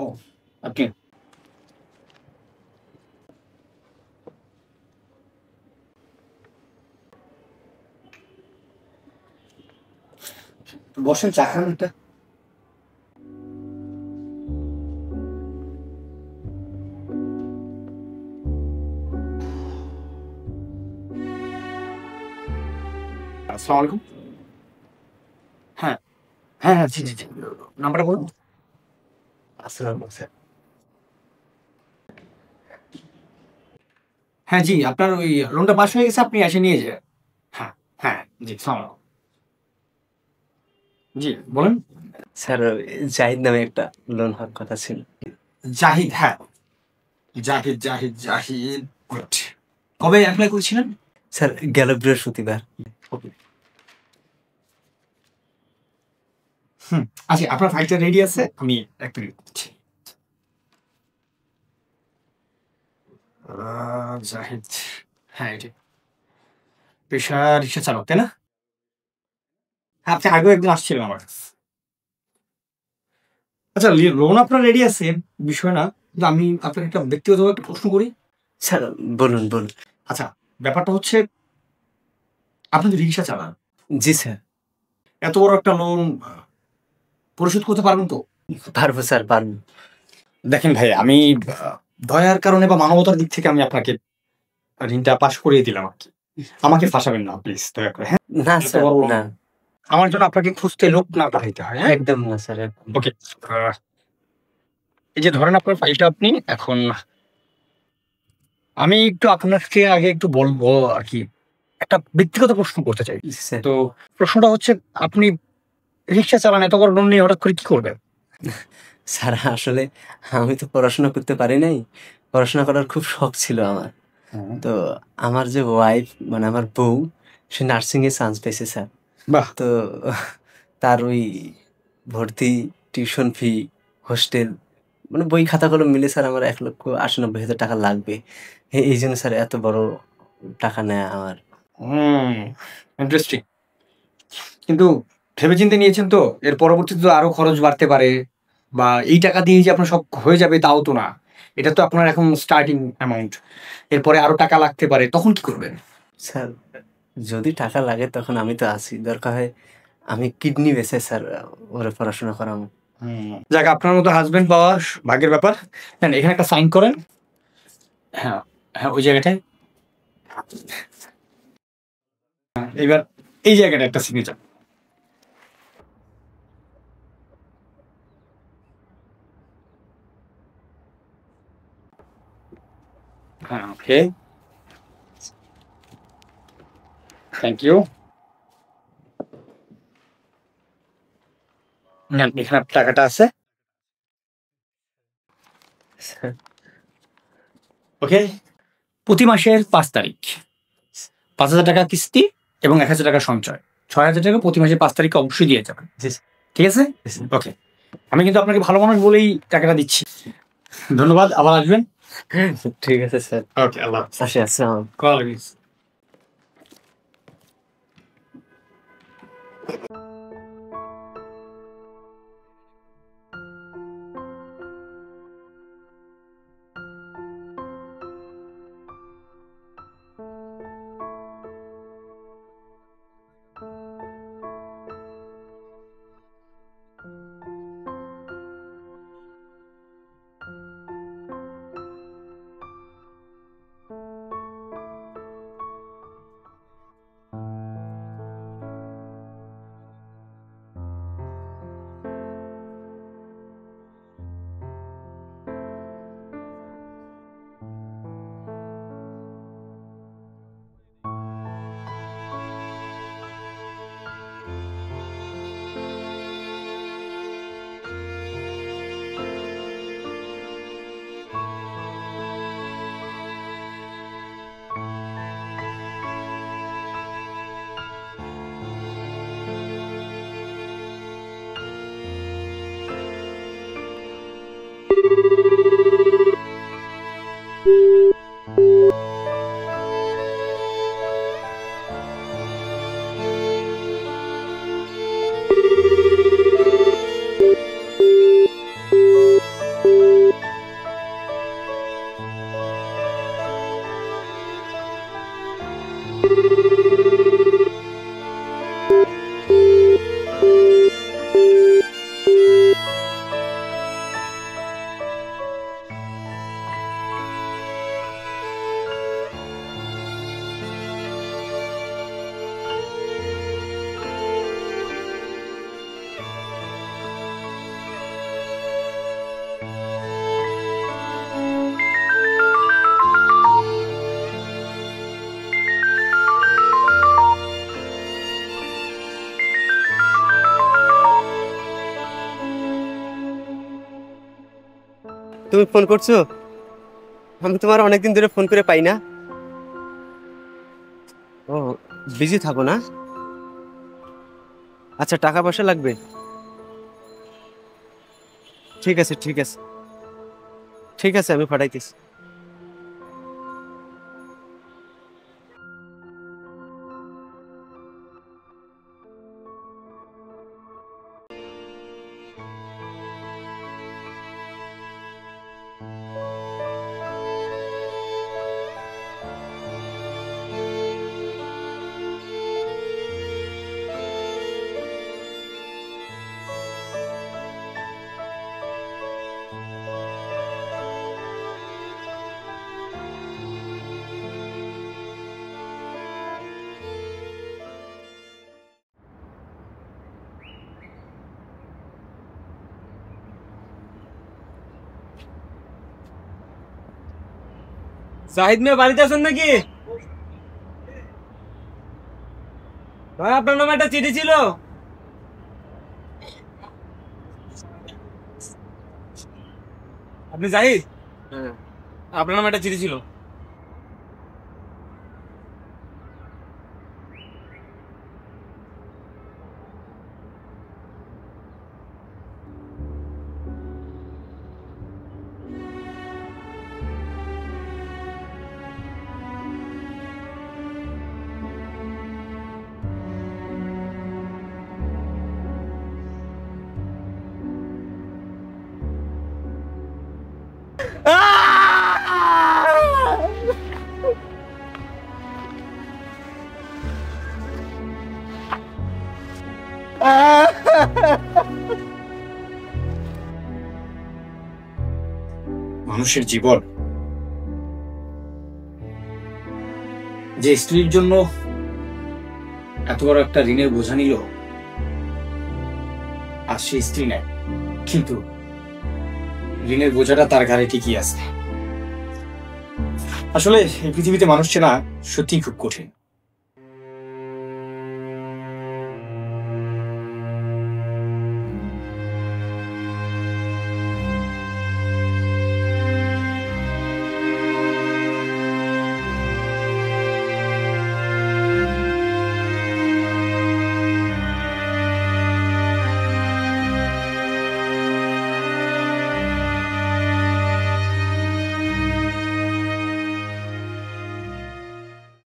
ও আপনি বসেন, চা খান একটা। আসসালামু আলাইকুম। হ্যাঁ হ্যাঁ হ্যাঁ, জি জি জি, নাম্বারটা বলুন। আসসালামু স্যার। হ্যাঁ জি, আপনার ওই লোনটা পাস হয়ে গেছে, আপনি এসে নিয়ে যান। হ্যাঁ হ্যাঁ, জি সালাম। জি বলেন। স্যার জাহিদ নামে একটা লোন হওয়ার কথা ছিল। জাহিদ, হ্যাঁ জাহিদ জাহিদ জাহিদ, গুড। কবে অ্যাপ্লাই করেছিলেন? স্যার গেল বৃহস্পতিবার। হুম, আচ্ছা আপনার ফাইলটা রেডি আছে, আমি এক মিনিট দিচ্ছি। জাহিদ, হ্যাঁ এটি পেশা রিক্সা চালক, তাই না? হ্যাঁ, আপনি আগেও একদিন আসছিলেন আমার কাছে। আচ্ছা, লোন আপনার রেডি আছে, বিষয় না, কিন্তু আমি আপনাকে একটা ব্যক্তিগতভাবে একটা প্রশ্ন করি। স্যার বলুন বলুন। আচ্ছা, ব্যাপারটা হচ্ছে আপনি তো রিক্সা চালান, জি স্যার। এত বড় একটা লোন পরিশোধ করতে পারবেন তো? পারবো স্যার, পারবো। দেখেন ভাই, আমি দয়ার কারণে বা মানবতার দিক থেকে আমি আপনাকে ঋণটা পাশ করিয়ে দিলাম আর কি। আমাকে ফাঁসাবেন না প্লিজ, দয়া করে, হ্যাঁ? না এত স্যার বড় লোন না, আমার জন্য আপনাকে খুঁজতে লোক না পাঠাইতে হয়, হ্যাঁ? একদম না স্যার, একদম। ওকে, এই যে ধরেন আপনার ফাইলটা, আপনি এখন, আমি একটু আপনাকে আগে একটু বলবো আর কি, একটা ব্যক্তিগত প্রশ্ন করতে চাই। জি স্যার। তো প্রশ্নটা হচ্ছে, আপনি রিক্সা চালান, এত বড় লোন নিয়ে হঠাৎ করে কি করবেন? স্যার আসলে আমি তো পড়াশোনা করতে পারি নাই, পড়াশোনা করার খুব শখ ছিল আমার। হুম। তো আমার যে ওয়াইফ, মানে আমার বউ, সে নার্সিং এ চান্স পেয়েছে স্যার। বাহ। তো তার ওই ভর্তি, টিউশন ফি, হোস্টেল, মানে বই খাতাগুলো মিলে স্যার আমার ১,৮০,৯০,০০০ টাকা লাগবে। এই জন্য স্যার এত বড় টাকা নেয়া আমার। হুম, ইন্টারেস্টিং। কিন্তু ভেবেচিন্তে নিয়েছেন তো? এর পরবর্তীতে তো আরো খরচ বাড়তে পারে, বা এই টাকা দিয়েই যে আপনার সব হয়ে যাবে তাও তো না। এটা তো আপনার এখন স্টার্টিং অ্যামাউন্ট। এরপরে আরো টাকা লাগতে পারে, তখন কি করবেন? স্যার যদি টাকা লাগে তখন আমি তো আছি। দরকার হয় আমি কিডনি বেচে স্যার ওরে পড়াশোনা করামু। যাক, আপনার মতো হাসব্যান্ড পাওয়া ভাগ্যের ব্যাপার। নেন, এখানে একটা সাইন করেন। হ্যাঁ, হ্যাঁ ওই জায়গাটায়। এবার এই জায়গাটা একটা সিগনেচার। হ্যাঁ, ওকে, থ্যাংক ইউ। নেন, এখানে আপনার টাকাটা আছে। স্যার ওকে, প্রতি মাসের ৫ তারিখ ৫,০০০ টাকা কিস্তি এবং ১,০০০ টাকা সঞ্চয়, ৬,০০০ টাকা প্রতি মাসের ৫ তারিখে অবশ্যই দিয়ে যাবেন। জি ঠিক আছে? স্যার। ওকে, আমি কিন্তু আপনাকে ভালো মানুষ বলেই টাকাটা দিচ্ছি। ধন্যবাদ, আবার আসবেন। ঠিক আছে স্যার। ওকে, আল্লাহ হাফেজ। আসি, আসসালাম আলাইকুম। ওয়ালাইকুম আসসালাম। তুমি ফোন করছো? আমি তোমার অনেকদিন ধরে ফোন করে পাই না। ও, বিজি থাকো না? আচ্ছা, টাকা পয়সা লাগবে? ঠিক আছে, ঠিক আছে, ঠিক আছে, আমি পাঠাইতেছি। জাহিদ মিয়া বাড়িতে আছেন নাকি? ভাই, আপনার নামে একটা চিঠি ছিল। আপনি জাহিদ? হ্যাঁ। আপনার নামে একটা চিঠি ছিল। মানুষের জীবন যে স্ত্রীর জন্য এত বড় একটা ঋণের বোঝা নিল, আর সে স্ত্রী নেয়, কিন্তু ঋণের বোঝাটা তার ঘাড়ে ঠিকই আছে। আসলে এই পৃথিবীতে মানুষ চেনা সত্যিই খুব কঠিন।